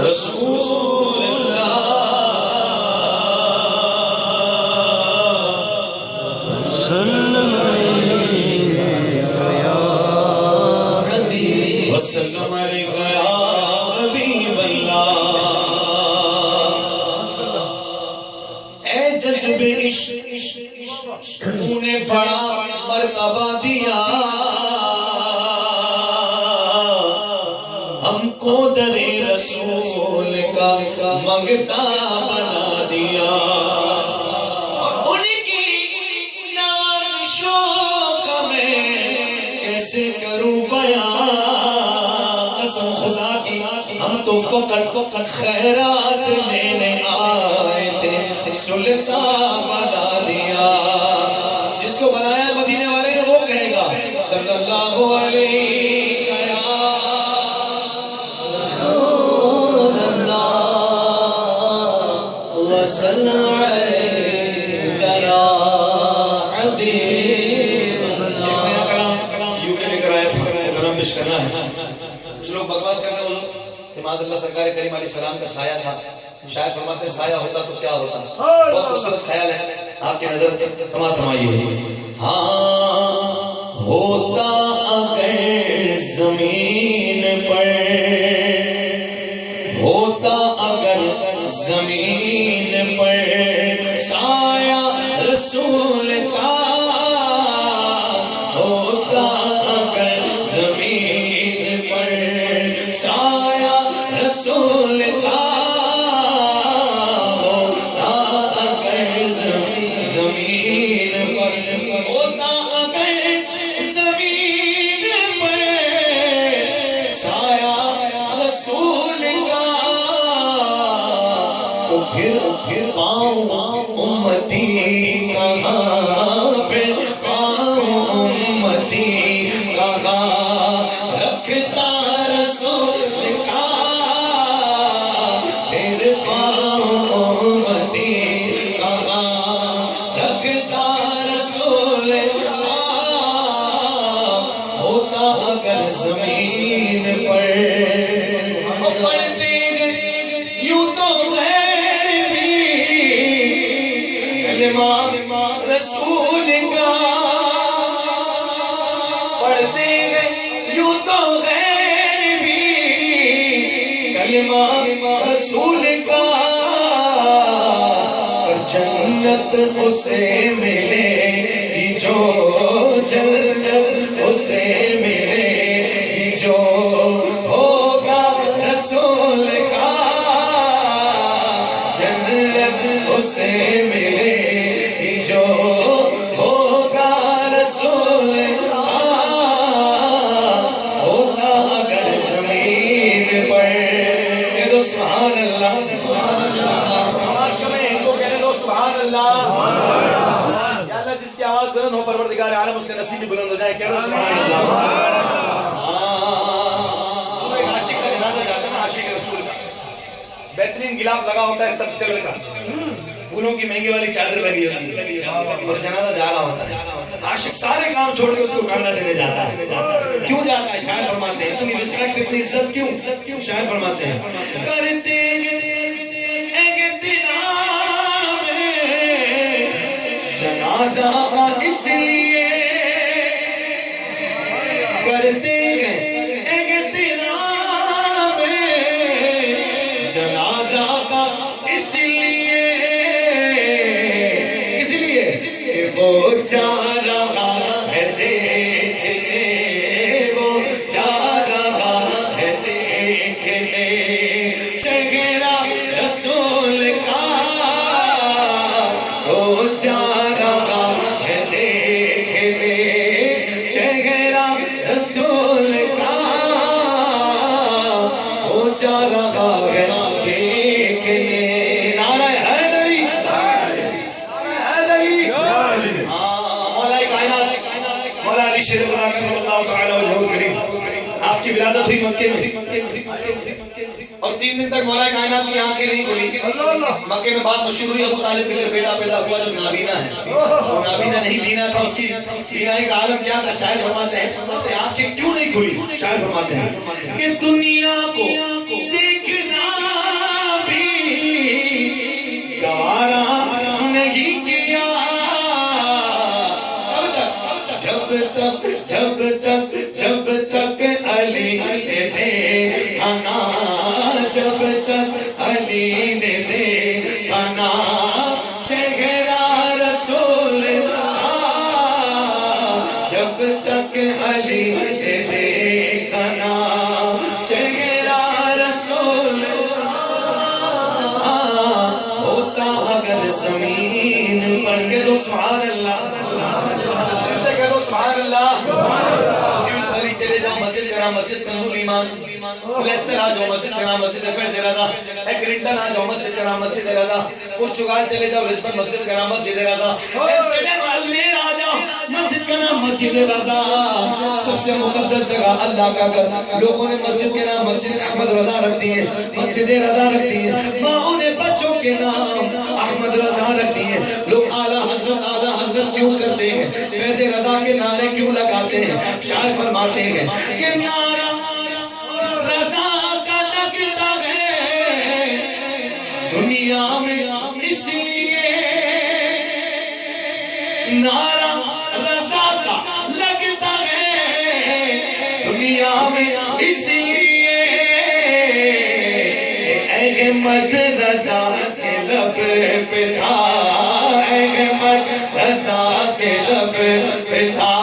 رسول اللہ وسلم علیکہ یا حبیب اللہ۔ اے جذب عشق تو نے بڑا مرتبہ دیا، ہم کو در رسول کا منگتا بنا دیا، اور ان کی نوازشوں کا میں کیسے کروں بیان، قسم خدا کی ہم تو فقط خیرات لینے آئے تھے، سلطان بنا دیا۔ جس کو بنایا مدینے والے نے وہ کہے گا صلی اللہ علیہ وسلم علیکہ یا حبیب اللہ۔ ایک نیا کلام یوں کے لے کر آیا تھا، کلام پیش کرنا ہے۔ کچھ لوگ بکواس کرتے ہیں کہ معاذ اللہ سرکار کریم علیہ السلام کا سایہ تھا، شاید فرماتے ہیں سایہ ہوتا تو کیا ہوتا۔ بہت خوبصورت خیال ہے، آپ کی نظر سماعت فرمائیے۔ ہاں ہوتا اگر زمین پر، ہوتا اگر زمین پر سایہ رسول کا، ہوتا اگر زمین پر سایہ رسول کا، ہوتا اگر زمین پر، ہوتا اگر زمین پر سایہ رسول کا، تو پھر پاؤں امتی کہاں، پھر پاؤں امتی کہاں رکھتا رسول کا، پھر پاؤں امتی کہاں رکھتا رسول کا، ہوتا اگر زمین پر پڑھتے یوں تو رسول کا، پڑھتے یوں تو غیر بھی کلمہ رسول کا، اور جنت اسے ملے گی جو جل اسے ملے گی جو ہوگا رسول کا، جنت اسے ملے جو ہوگا رسول ہوگا اگر زمین پر۔ کہہ دو سبحان اللہ، آواز کمیں اس کو کہنے دو سبحان اللہ۔ یا اللہ جس کی آواز بلند ہو پروردگار عالم اس کے نصیب بھی بلند ہو جائے، کہہ دو سبحان اللہ۔ ایک عاشق کا جنازہ جاتا ہے نا، عاشق رسول کا بہترین غلاف لگا ہوتا ہے سبز کلر کا، پھولوں کی مہنگی والی چادر لگی ہوتی ہے، اور جنازہ جا رہا ہوتا ہے، عاشق سارے کام چھوڑ کے اس کو کھانا دینے جاتا ہے۔ کیوں جاتا ہے؟ شاعر فرماتے ہیں اتنی رسپیکٹ اتنی عزت کیوں؟ شاعر فرماتے ہیں کرتے جنازہ اس لیے کرتے جنازہ کا اس لیے، اس لیے کہ وہ جا رہا ہے دیکھنے، وہ جا رہا ہے دیکھنے چہرہ رسول کا، وہ جا رہا ہے دیکھنے چہرہ رسول کا، وہ جا رہا ہے دیکھنے۔ نعرہ حیدری، مولا علی شریف اللہ تعالیٰ وجہہ کریم، آپ کی کی ولادت ہوئی مکے میں اور 3 دن تک مولا کائنات کی آنکھیں نہیں کھلی. مکے میں بات مشہور ہوئی ابو طالب کے بیٹا پیدا ہوا جو نابینا ہے. وہ نابینا نہیں بینا تھا, اس کی بینائی کا عالم کیا تھا؟ شاید فرماتے ہیں آنکھیں کیوں نہیں کھلی؟ شاید فرماتے ہیں کہ دنیا کو دیکھنا بھی گوارا نہیں کیا. جب تک علی نے دیکھا نا, جب تک علی نے دیکھا نا چہرہ رسول اللہ, جب تک علی نے دیکھا نا چہرہ رسول اللہ, ہوتا اگر زمین پر کے دو سبحان اللہ, سے کہہ دو سبحان اللہ. چلے جاؤ مسجد کا نام مسجد کنزول ایمان, لیسٹر آ جاؤ مسجد کا نام مسجد فیض رضا, ایکرنٹن آ جاؤ مسجد کا نام مسجد رضا, پرتگال چلے جاؤ لسبن مسجد کا نام مسجد رضا, المیر آ جاؤ مسجد کا نام مسجد رضا. سب سے مقدس جگہ اللہ کا گھر, لوگوں نے مسجد کے نام مسجد احمد رضا رکھ دی ہے, مسجد رضا رکھ دی ہے. ماں نے بچوں کے نام احمد رضا رکھ دی ہے. لوگ اعلیٰ حضرت کیوں کرتے ہیں, فیض رضا کے نعرے کیوں لگاتے ہیں؟ شاعر فرماتے ہیں کہ نعرہ رضا کا لگتا ہے دنیا میں اس لیے, نعرہ رضا کا لگتا ہے دنیا میں اس لیے, احمد رضا کے لب پہ تھا, احمد رضا کے لب پہ تھا